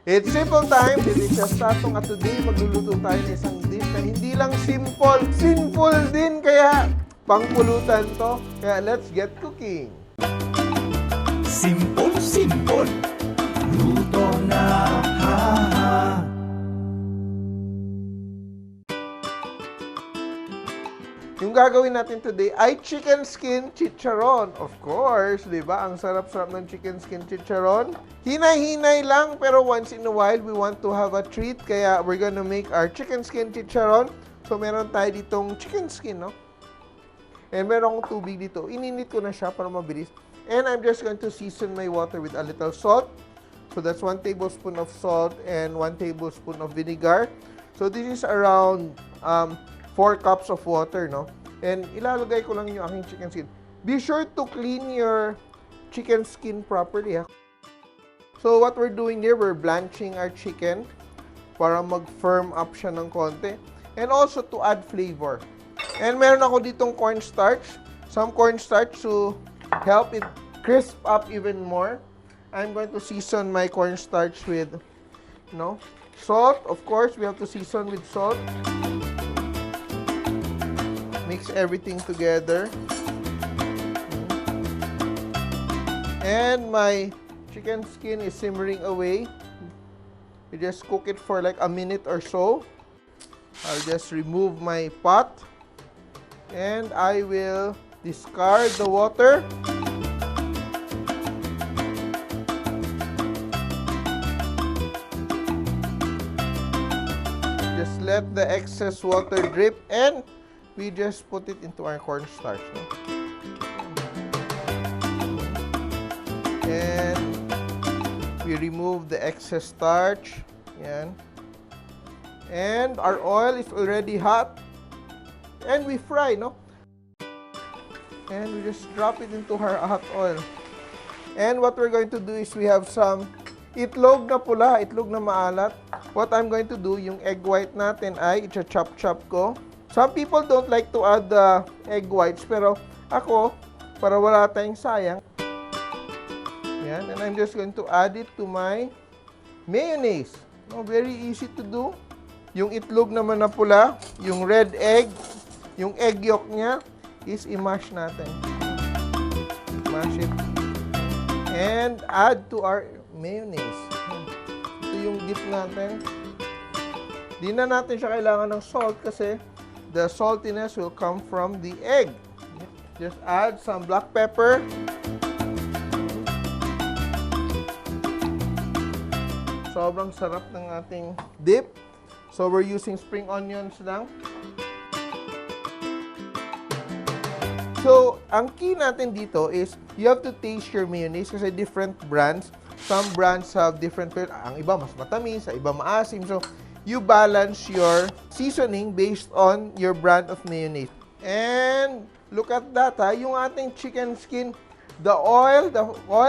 It's simple time. This is Satong at today magluluto tayo ng isang dish na hindi lang simple, sinful din. Kaya pangpulutan to. Kaya let's get cooking. Simpol, simpol. Luto na, ha. Yung gagawin natin today ay chicken skin chicharron. Of course, di ba? Ang sarap-sarap ng chicken skin chicharron. Hinay-hinay lang, pero once in a while, we want to have a treat. Kaya we're gonna make our chicken skin chicharron. So, meron tayo ditong chicken skin, no? And meron akong tubig dito. Ininit ko na siya para mabilis. And I'm just going to season my water with a little salt. So, that's 1 tablespoon of salt and 1 tablespoon of vinegar. So, this is around 4 cups of water, no? And ilalagay ko lang yung aking chicken skin. Be sure to clean your chicken skin properly, ha? So, what we're doing here, we're blanching our chicken para mag-firm up siya ng konti. And also to add flavor. And meron ako ditong cornstarch. Some cornstarch to help it crisp up even more. I'm going to season my cornstarch with, salt. Of course, we have to season with salt. Mix everything together. And my chicken skin is simmering away. You just cook it for like a minute or so. I'll just remove my pot. And I will discard the water. Just let the excess water drip and we just put it into our cornstarch. No? And we remove the excess starch. Yan. And our oil is already hot. And we fry, no? And we just drop it into our hot oil. And what we're going to do is we have some itlog na pula, itlog na maalat. What I'm going to do, yung egg white natin ay i-chop-chop ko. Some people don't like to add the egg whites, pero ako, para wala tayong sayang. Yan, and I'm just going to add it to my mayonnaise. No, very easy to do. Yung itlog naman na pula, yung red egg, yung egg yolk niya, is i-mash natin. Mash it. And add to our mayonnaise. Ito yung dip natin. Di na natin siya kailangan ng salt kasi the saltiness will come from the egg. Just add some black pepper. Sobrang sarap ng ating dip. So we're using spring onions lang. So, ang key natin dito is you have to taste your mayonnaise kasi different brands. Some brands have different flavor. Ang iba mas matamis, ang iba maasim. So, you balance your seasoning based on your brand of mayonnaise. And look at that, ha, yung ating chicken skin, the oil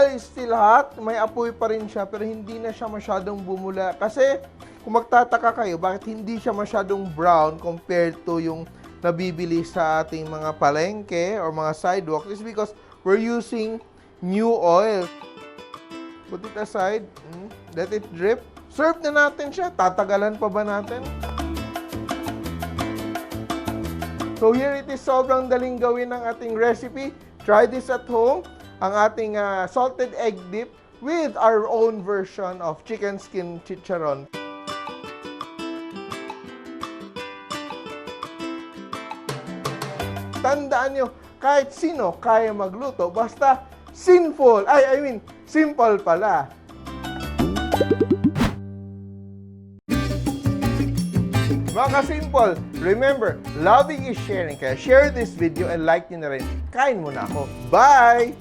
is still hot, may apoy pa rin siya, pero hindi na siya masyadong bumula. Kasi kung magtataka kayo, bakit hindi siya masyadong brown compared to yung nabibili sa ating mga palengke or mga sidewalk, is because we're using new oil. Put it aside, let it drip. Serve na natin siya. Tatagalan pa ba natin? So here it is. Sobrang daling gawin ng ating recipe. Try this at home. Ang ating salted egg dip with our own version of chicken skin chicharron. Tandaan nyo, kahit sino kaya magluto, basta simple pala. Mga ka-simple, remember, loving is sharing. Kaya share this video and like nyo na rin. Kain muna ako. Bye!